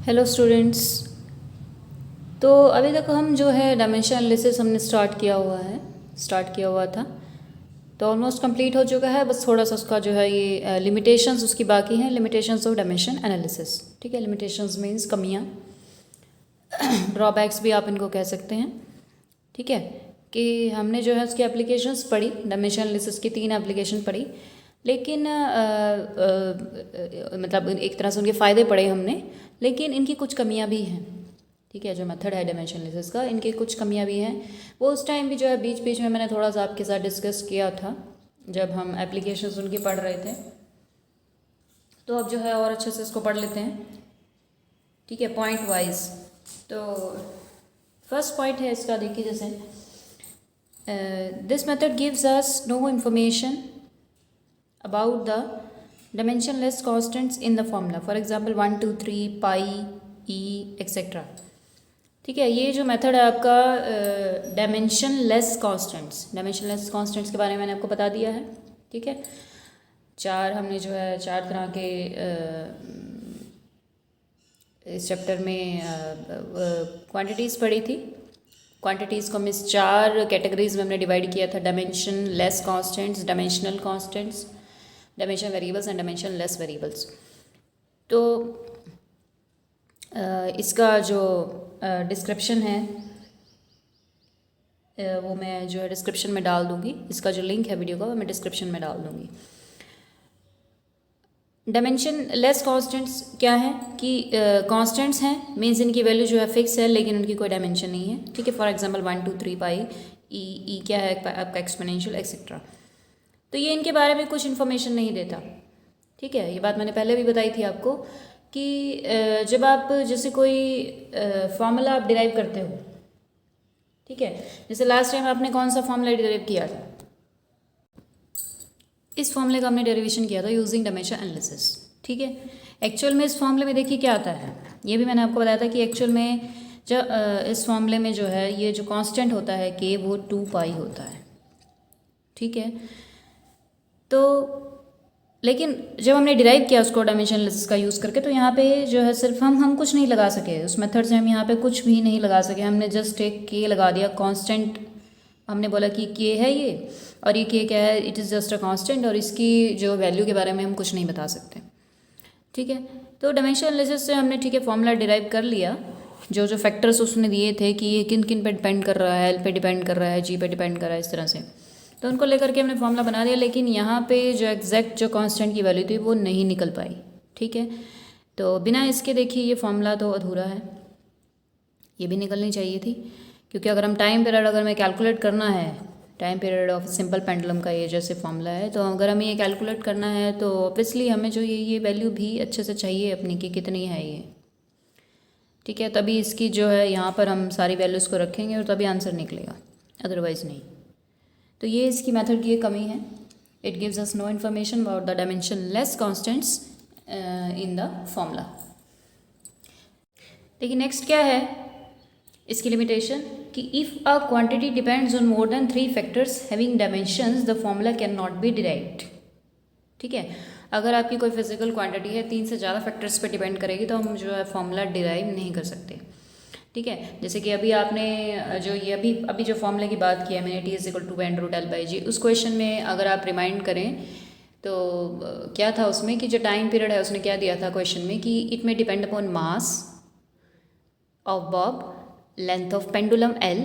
Hello students. तो अभी तक हम जो है डायमेंशन एनालिसिस हमने स्टार्ट किया हुआ था। तो ऑलमोस्ट कंप्लीट हो चुका है, बस थोड़ा सा उसका जो है ये लिमिटेशंस उसकी बाकी हैं। लिमिटेशंस ऑफ डायमेंशन एनालिसिस, ठीक है। लिमिटेशंस मीन्स कमियां, ड्रॉबैक्स भी आप इनको कह सकते हैं, ठीक है। कि हमने जो है उसकी एप्लीकेशंस पढ़ी, डायमेंशन एनालिसिस की 3 एप्लीकेशन पढ़ी, लेकिन मतलब एक तरह से उनके फ़ायदे पढ़े हमने, लेकिन इनकी कुछ कमियां भी हैं, ठीक है। जो मेथड है डायमेंशन एनालिसिस का, इनके कुछ कमियां भी हैं। वो उस टाइम भी जो है बीच बीच में मैंने थोड़ा सा आपके साथ डिस्कस किया था जब हम एप्लीकेशंस उनकी पढ़ रहे थे। तो अब जो है और अच्छे से इसको पढ़ लेते हैं, ठीक है, पॉइंट वाइज। तो फर्स्ट पॉइंट है इसका, देखिए जैसे this method gives us know information about the dimensionless constants in the formula, for example 1 2 3 pi e etc, ठीक है। ये जो मेथड है आपका डायमेंशनलेस कॉन्स्टेंट्स के बारे में मैंने आपको बता दिया है, ठीक है। हमने जो है 4 तरह के इस चैप्टर में क्वांटिटीज़ पढ़ी थी। क्वांटिटीज़ को हम इस 4 कैटेगरीज में हमने डिवाइड किया था: dimensionless constants, dimensional constants, dimension variables and dimension less variables. तो इसका जो डिस्क्रिप्शन है वो मैं जो है डिस्क्रिप्शन में डाल दूँगी। इसका जो लिंक है वीडियो का वो मैं डिस्क्रिप्शन में डाल दूँगी। डायमेंशन लेस कॉन्स्टेंट्स क्या है कि कॉन्स्टेंट्स हैं, मीन्स इनकी वैल्यू जो है फिक्स है लेकिन उनकी कोई डायमेंशन नहीं है, ठीक है। फॉर एग्जांपल 1 2 3 पाई ई क्या है आपका एक्सपोनेंशियल एक्सेट्रा। तो ये इनके बारे में कुछ इन्फॉर्मेशन नहीं देता, ठीक है। ये बात मैंने पहले भी बताई थी आपको कि जब आप जैसे कोई फॉर्मूला आप डिराइव करते हो, ठीक है। जैसे लास्ट टाइम आपने कौन सा फॉर्मूला डिराइव किया था? इस फॉर्मूले का हमने डेरिवेशन किया था यूजिंग डायमेंशन एनालिसिस, ठीक है। एक्चुअल में इस फॉर्मूले में देखिए क्या आता है, ये भी मैंने आपको बताया था कि एक्चुअल में जब इस फॉर्मूले में जो है ये जो कांस्टेंट होता है के वो 2 पाई होता है, ठीक है। तो लेकिन जब हमने डिराइव किया उसको डायमेंशन एनालिसिस का यूज़ करके, तो यहाँ पे जो है सिर्फ हम कुछ नहीं लगा सके उस मेथड से, हम यहाँ पे कुछ भी नहीं लगा सके। हमने जस्ट एक के लगा दिया कांस्टेंट। हमने बोला कि के है ये, और ये के क्या है, it is just a constant, और इसकी जो वैल्यू के बारे में हम कुछ नहीं बता सकते, ठीक है। तो डायमेंशन एनालिसिस से हमने, ठीक है, फॉर्मूला डिराइव कर लिया। जो जो फैक्टर्स उसने दिए थे कि ये किन किन पे डिपेंड कर रहा है, एल पे डिपेंड कर रहा है, जी पे डिपेंड कर रहा है, इस तरह से, तो उनको लेकर के हमने फॉर्मूला बना दिया। लेकिन यहाँ पे जो एग्जैक्ट जो कांस्टेंट की वैल्यू थी वो नहीं निकल पाई, ठीक है। तो बिना इसके देखिए ये फॉर्मूला तो अधूरा है, ये भी निकलनी चाहिए थी। क्योंकि अगर हम टाइम पीरियड अगर हमें कैलकुलेट करना है, time period of simple pendulum का ये जैसे फॉर्मूला है, तो अगर हमें ये कैलकुलेट करना है तो ऑब्वियसली हमें जो ये वैल्यू भी अच्छे से चाहिए अपनी कि कितनी है ये, ठीक है। तभी इसकी जो है यहाँ पर हम सारी वैल्यूज़ को रखेंगे और तभी आंसर निकलेगा, अदरवाइज़ नहीं। तो ये इसकी मेथड की एक कमी है। It gives us know information about the dimension less constants in the formula. देखिए नेक्स्ट क्या है इसकी लिमिटेशन, कि if a quantity depends on more than 3 factors having dimensions the formula can not B derived, ठीक है। अगर आपकी कोई फिजिकल क्वांटिटी है 3 से ज़्यादा फैक्टर्स पर डिपेंड करेगी तो हम जो है फॉर्मूला डिराइव नहीं कर सकते, ठीक है। जैसे कि अभी आपने जो ये अभी जो फॉर्मूले की बात की है मैंने, T is equal to N root L by G, उस क्वेश्चन में अगर आप रिमाइंड करें तो क्या था उसमें कि जो टाइम पीरियड है उसने क्या दिया था क्वेश्चन में कि इट में depend upon mass of Bob, length of pendulum L,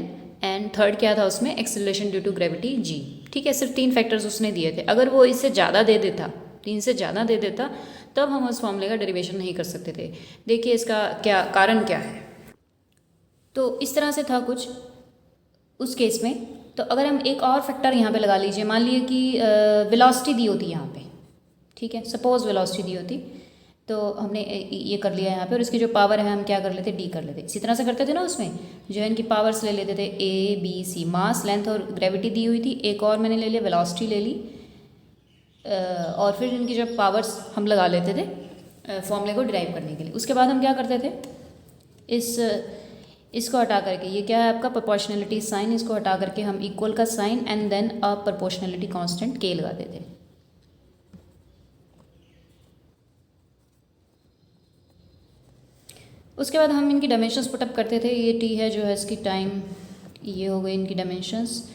and third क्या था उसमें, acceleration due to gravity G, ठीक है। सिर्फ 3 फैक्टर्स उसने दिए थे। अगर वो इससे ज़्यादा दे देता, 3 से ज़्यादा दे देता, तब हम उस फॉर्मूले का डेरिवेशन नहीं कर सकते थे। देखिए इसका क्या कारण क्या है। तो इस तरह से था कुछ उस केस में। तो अगर हम एक और फैक्टर यहाँ पे लगा लीजिए, मान लीजिए कि वेलोसिटी दी होती यहाँ पे, ठीक है, सपोज वेलोसिटी दी होती, तो हमने ये कर लिया यहाँ पे, और इसकी जो पावर है हम क्या कर लेते, डी कर लेते। इसी तरह से करते थे ना, उसमें जो है इनकी पावर्स ले लेते थे, A B C, mass, length और ग्रेविटी दी हुई थी, एक और मैंने ले लिया वेलोसिटी ले ली, और फिर इनकी जो पावर्स हम लगा लेते थे फॉर्मूले को डिराइव करने के लिए। उसके बाद हम क्या करते थे, इसको हटा करके, ये क्या है आपका प्रोपोर्शनलिटी साइन, इसको हटा करके हम इक्वल का sign and then a proportionality constant के लगा देते। उसके बाद हम इनकी डायमेंशंस पुटअप करते थे। ये टी है जो है इसकी टाइम, ये हो गई इनकी डायमेंशंस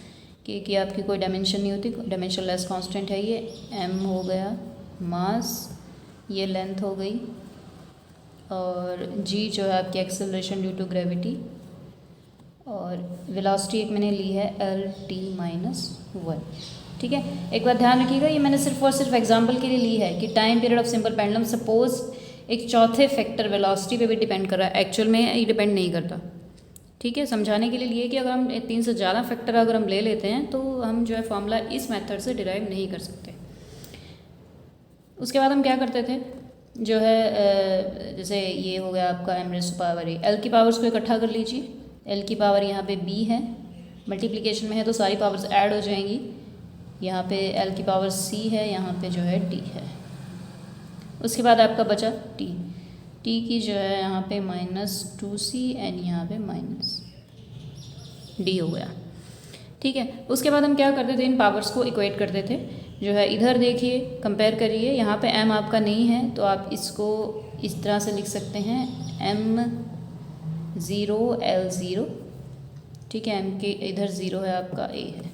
कि आपकी कोई डायमेंशन नहीं होती, डायमेंशन लेस कांस्टेंट है ये। एम हो गया मास, ये लेंथ हो गई, और जी जो है आपकी एक्सेलरेशन ड्यू टू ग्रेविटी, और वेलोसिटी एक मैंने ली है L(t)-1। ठीक है, एक बात ध्यान रखिएगा, ये मैंने सिर्फ और सिर्फ एग्जांपल के लिए ली है कि time period of simple pendulum suppose एक चौथे फैक्टर वेलोसिटी पे भी डिपेंड कर रहा है, एक्चुअल में ये डिपेंड नहीं करता। ठीक है, समझाने के लिए लिए कि अगर हम 3 से ज़्यादा फैक्टर अगर हम ले लेते हैं तो हम जो है फॉर्मूला इस मेथड से डिराइव नहीं कर सकते। उसके बाद हम क्या करते थे, जो है जैसे ये हो गया आपका m⁻⁴, एल की पावर्स को इकट्ठा कर लीजिए। एल की पावर यहाँ पे b है, मल्टीप्लिकेशन में है तो सारी पावर्स ऐड हो जाएंगी। यहाँ पे एल की पावर c है, यहाँ पे जो है d है। उसके बाद आपका बचा t की जो है यहाँ पे -2c एंड यहाँ पे -d हो गया। ठीक है, उसके बाद हम क्या करते थे, इन पावर्स को इक्वेट करते थे। जो है इधर देखिए, कंपेयर करिए, यहाँ पे m आपका नहीं है तो आप इसको इस तरह से लिख सकते हैं m0 L0। ठीक है, m के इधर 0 है, आपका a है,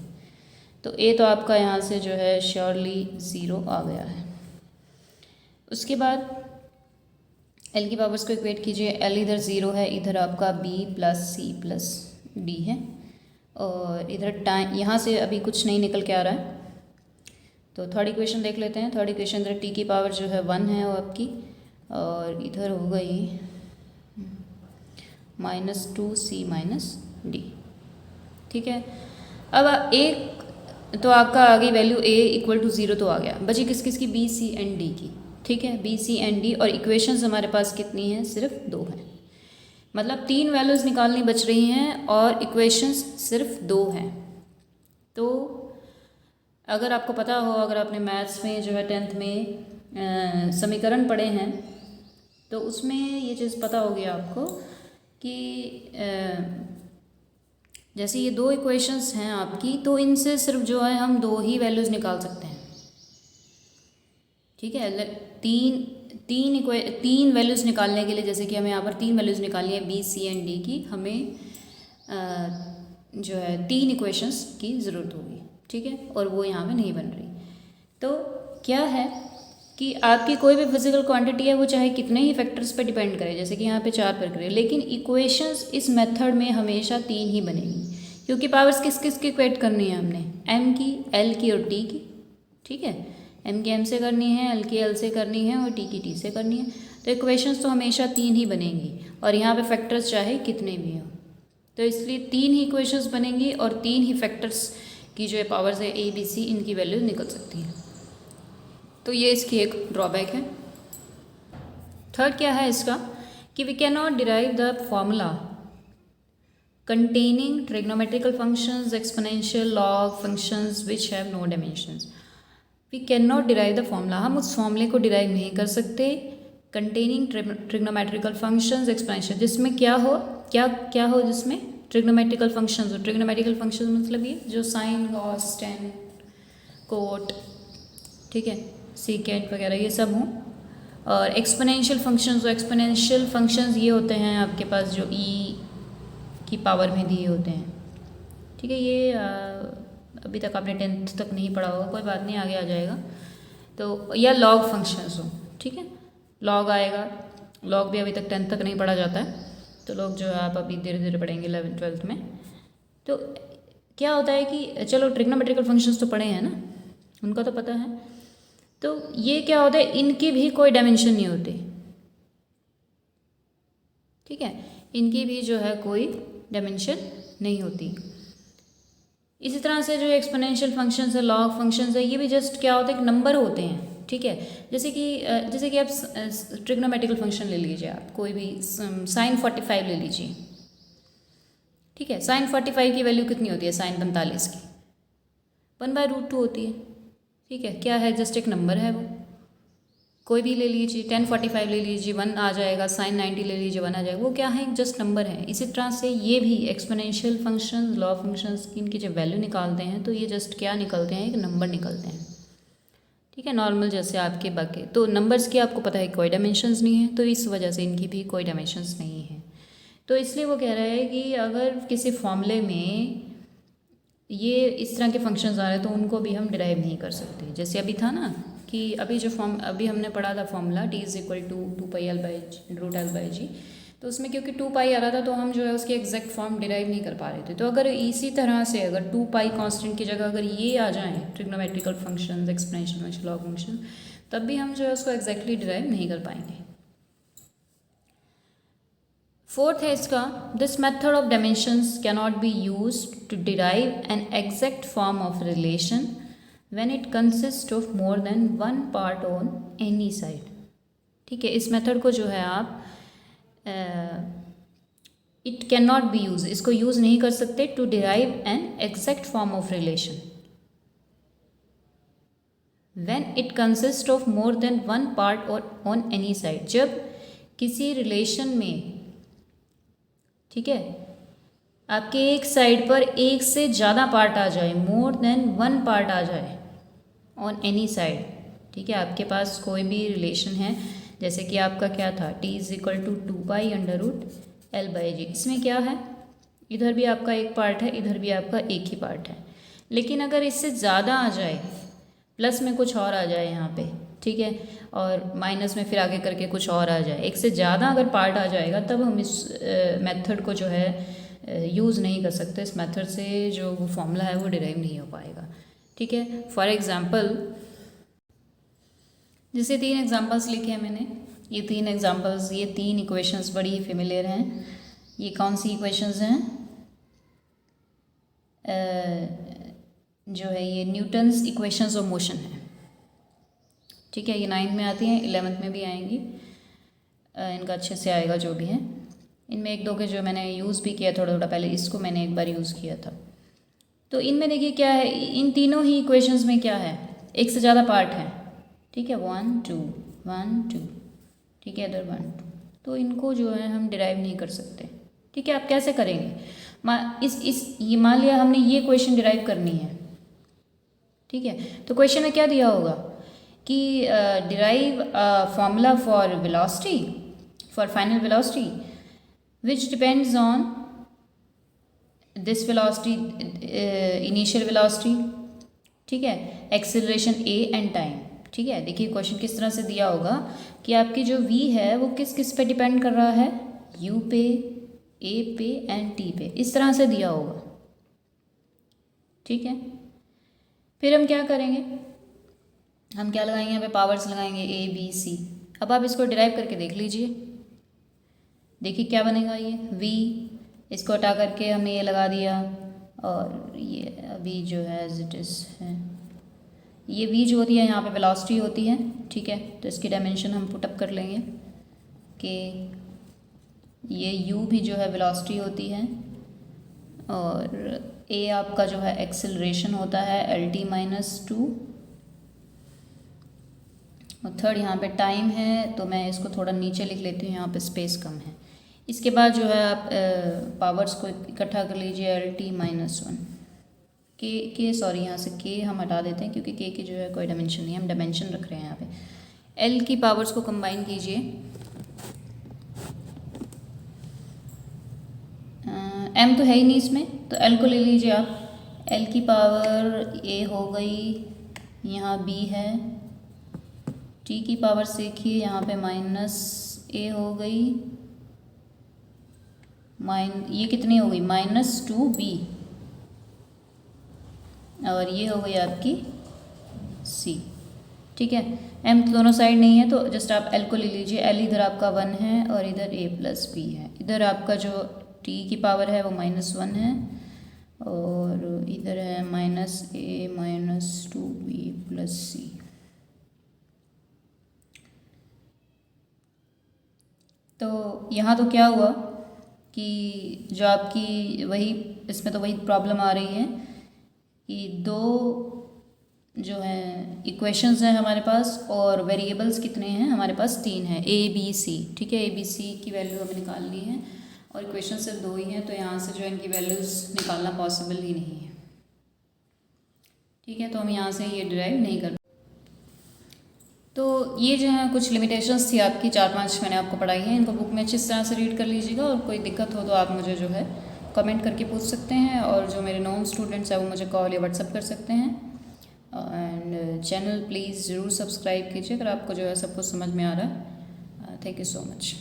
तो a तो आपका यहाँ से जो है श्योरली 0 आ गया है। उसके बाद l की पावर्स को इक्वेट कीजिए, l इधर 0 है, इधर आपका b + c + d है, और इधर टाइम यहाँ से अभी कुछ नहीं निकल के आ रहा है, तो थर्ड इक्वेशन देख लेते हैं। थर्ड इक्वेशन इधर t की पावर जो है 1 है वो आपकी, और इधर हो गई -2c - d। ठीक है, अब एक तो आपका आ गई वैल्यू a = 0 तो आ गया, बची किस किस की, b c एंड d की। ठीक है, b c एंड d, और इक्वेशंस हमारे पास कितनी हैं, सिर्फ 2 हैं, मतलब 3 वैल्यूज़ निकालनी बच रही हैं और इक्वेशंस सिर्फ 2 हैं। तो अगर आपको पता हो, अगर आपने मैथ्स में जो है 10th में समीकरण पढ़े हैं तो उसमें ये चीज़ पता होगी आपको कि जैसे ये 2 इक्वेशंस हैं आपकी, तो इनसे सिर्फ जो है हम 2 ही वैल्यूज़ निकाल सकते हैं। ठीक है, तीन वैल्यूज़ निकालने के लिए, जैसे कि हमें यहाँ पर 3 वैल्यूज़ निकालनी है b c एंड d की, हमें जो है 3 इक्वेशंस की ज़रूरत होगी। ठीक है, और वो यहाँ पे नहीं बन रही। तो क्या है कि आपकी कोई भी फिजिकल क्वांटिटी है, वो चाहे कितने ही फैक्टर्स पे डिपेंड करे, जैसे कि यहाँ पे 4 पर करे, लेकिन इक्वेशंस इस मेथड में हमेशा 3 ही बनेगी, क्योंकि पावर्स किस किस की इक्वेट करनी है हमने, m की, l की और t की। ठीक है, m की m से करनी है, l की l से करनी है, और t की t से करनी है, तो इक्वेशंस तो हमेशा 3 ही बनेंगी, और यहाँ पे फैक्टर्स चाहे कितने भी हों, तो इसलिए 3 ही इक्वेशंस बनेंगी और 3 ही फैक्टर्स की जो है पावर्स है a b c, इनकी वैल्यू निकल सकती है। तो ये इसकी एक ड्रॉबैक है। थर्ड क्या है इसका, कि we can not derive the formula containing trigonometrical functions, exponential, log functions which have no dimensions. We can not derive the formula, हम उस फॉर्मूले को डिराइव नहीं कर सकते कंटेनिंग ट्रिग्नोमेट्रिकल फंक्शंस, एक्सपोनेंशियल, जिसमें क्या हो जिसमें ट्रिग्नोमेट्रिकल फंक्शंस हो। ट्रिग्नोमेट्रिकल फंक्शंस मतलब ये जो साइन, कॉस, टेन, कोट, ठीक है, सीकेंट वगैरह ये सब हों, और एक्सपोनेंशियल फंक्शंस, तो एक्सपोनेंशियल फंक्शंस ये होते हैं आपके पास जो e की पावर में दिए होते हैं। ठीक है, ये अभी तक आपने 10th तक नहीं पढ़ा होगा, कोई बात नहीं, आगे आ जाएगा। तो या लॉग फंक्शंस हो, ठीक है, लॉग आएगा, लॉग भी अभी तक 10th तक नहीं पढ़ा जाता है, तो लॉग जो है आप अभी धीरे धीरे पढ़ेंगे 11th 12th में। तो क्या होता है कि चलो ट्रिग्नोमेट्रिकल फंक्शंस तो पढ़े हैं ना, उनका तो पता है। तो ये क्या होता है, इनकी भी कोई डायमेंशन नहीं होती। ठीक है, इनकी भी जो है कोई डायमेंशन नहीं होती। इसी तरह से जो एक्सपोनेंशियल फंक्शंस है, लॉग फंक्शंस है, ये भी जस्ट क्या होता है, एक नंबर होते हैं। ठीक है, जैसे कि आप ट्रिग्नोमेट्रिकल फंक्शन ले लीजिए, आप कोई भी sin 45 ले लीजिए। ठीक है, sin 45 की वैल्यू कितनी होती है, sin 45 की 1/√2 होती है। ठीक है, क्या है, जस्ट एक नंबर है, वो कोई भी ले लीजिए, 1045 ले लीजिए 1 आ जाएगा, sin 90 ले लीजिए 1 आ जाएगा, वो क्या है, जस्ट नंबर है। इसी तरह से ये भी एक्सपोनेंशियल फंक्शंस, लॉ फंक्शंस, इनकी जब वैल्यू निकालते हैं तो ये जस्ट क्या निकलते हैं, एक नंबर निकलते हैं। ठीक है, नॉर्मल जैसे आपके बाकी तो नंबर्स की आपको पता है कोई डायमेंशंस नहीं है, तो इस वजह से इनकी भी कोई डायमेंशंस नहीं है। तो इसलिए वो कह रहा है कि अगर किसी फॉर्मूले में ये इस तरह के फंक्शंस आ रहे हैं तो उनको भी हम डिराइव नहीं कर सकते। जैसे अभी था ना कि अभी हमने पढ़ा था formula t is equal to 2π/√L/g, तो उसमें क्योंकि 2π आ रहा था तो हम जो है उसकी एग्जैक्ट फॉर्म डिराइव नहीं कर पा रहे थे। तो अगर इसी तरह से अगर 2π कांस्टेंट की जगह अगर ये आ जाएँ trigonometrical function, exponential function, log function, तब भी हम जो है उसको एग्जैक्टली डिराइव नहीं कर पाएंगे। फोर्थ है इसका, this method of dimensions can not be used to derive an exact form of relation when it consist of more than one part on any side. ठीक है, इस मेथड को जो है आप it can not be use, इसको use नहीं कर सकते to derive an exact form of relation when it consist of more than one part और ऑन एनी साइड। जब किसी रिलेशन में, ठीक है, आपके एक साइड पर एक से ज़्यादा पार्ट आ जाए, मोर देन वन पार्ट आ जाए ऑन एनी साइड। ठीक है, आपके पास कोई भी रिलेशन है, जैसे कि आपका क्या था t is equal to 2π/L/g। इसमें क्या है, इधर भी आपका एक पार्ट है, इधर भी आपका एक ही पार्ट है, लेकिन अगर इससे ज़्यादा आ जाए, प्लस में कुछ और आ जाए यहाँ पे, ठीक है, और माइनस में फिर आगे करके कुछ और आ जाए, एक से ज़्यादा अगर पार्ट आ जाएगा तब हम इस मेथड को जो है यूज़ नहीं कर सकते। इस मेथड से जो वो फॉर्मूला है वो डिराइव नहीं हो पाएगा। ठीक है, फॉर एग्ज़ाम्पल जैसे 3 एग्जांपल्स लिखे हैं मैंने, ये 3 एग्जांपल्स, ये 3 इक्वेशंस बड़ी ही फेमिलियर हैं। ये कौन सी इक्वेशंस हैं, जो है ये न्यूटन्स इक्वेशंस ऑफ मोशन है। ठीक है, ये 9th में आती हैं, 11th में भी आएंगी, इनका अच्छे से आएगा जो भी है। इनमें एक दो के जो मैंने यूज़ भी किया थोड़ा पहले, इसको मैंने एक बार यूज़ किया था। तो इनमें देखिए क्या है, इन तीनों ही इक्वेशंस में क्या है, एक से ज़्यादा पार्ट है। ठीक है, 1 2 1 2, ठीक है, इधर 1 2, तो इनको जो है हम डिराइव नहीं कर सकते। ठीक है, आप कैसे करेंगे, ये मान लिया हमने ये क्वेश्चन डिराइव करनी है। ठीक है, तो क्वेश्चन में क्या दिया होगा कि derive formula for velocity, for final velocity which depends on this velocity, initial velocity, ठीक है, एक्सेलरेशन a एंड टाइम। ठीक है, देखिए क्वेश्चन किस तरह से दिया होगा कि आपकी जो v है वो किस किस पे डिपेंड कर रहा है, u पे, a पे एंड t पे, इस तरह से दिया होगा। ठीक है, फिर हम क्या करेंगे, हम क्या लगाएंगे, यहाँ पे पावर्स लगाएंगे a b c। अब आप इसको डिराइव करके देख लीजिए, देखिए क्या बनेगा, ये v, इसको हटा करके हमने ये लगा दिया, और ये v जो है एज इट इज़ है, ये v जो होती है यहाँ पे वेलोसिटी होती है। ठीक है, तो इसकी डायमेंशन हम पुटअप कर लेंगे कि ये u भी जो है वेलोसिटी होती है, और a आपका जो है एक्सेलरेशन होता है LT-2, और थर्ड यहाँ पे टाइम है, तो मैं इसको थोड़ा नीचे लिख लेती हूँ, यहाँ पे स्पेस कम है। इसके बाद जो है आप पावर्स को इकट्ठा कर लीजिए, LT-1 के सॉरी यहाँ से के हम हटा देते हैं क्योंकि के की जो है कोई डायमेंशन नहीं है, हम डायमेंशन रख रहे हैं यहाँ पे। एल की पावर्स को कंबाइन कीजिए, एम तो है ही नहीं इसमें, तो एल को ले लीजिए आप। एल की पावर ए हो गई, यहाँ बी है, टी की पावर देखिए यहाँ पे -a हो गई, ये कितनी हो गई -2b, और ये हो गई आपकी c। ठीक है, m तो दोनों साइड नहीं है, तो जस्ट आप l को ले लीजिए। l इधर आपका 1 है और इधर a + b है। इधर आपका जो t की पावर है वो -1 है, और इधर है -a - 2b + c। तो यहाँ तो क्या हुआ कि जो आपकी वही, इसमें तो वही प्रॉब्लम आ रही है कि दो जो है इक्वेशंस हैं हमारे पास, और वेरिएबल्स कितने हैं हमारे पास, 3 हैं, a b c। ठीक है, a b c की वैल्यू हमें निकाल ली है, और इक्वेशन सिर्फ 2 ही हैं, तो यहाँ से जो है इनकी वैल्यूज़ निकालना पॉसिबल ही नहीं है। ठीक है, तो हम यहाँ से ये डिराइव नहीं कर। तो ये जो है कुछ लिमिटेशंस थी आपकी, 4-5 मैंने आपको पढ़ाई है। इनको बुक में अच्छी तरह से रीड कर लीजिएगा, और कोई दिक्कत हो तो आप मुझे जो है कमेंट करके पूछ सकते हैं, और जो मेरे नॉन स्टूडेंट्स हैं वो मुझे कॉल या व्हाट्सअप कर सकते हैं। एंड चैनल प्लीज़ ज़रूर सब्सक्राइब कीजिए अगर आपको जो है सब कुछ समझ में आ रहा है। Thank you so much.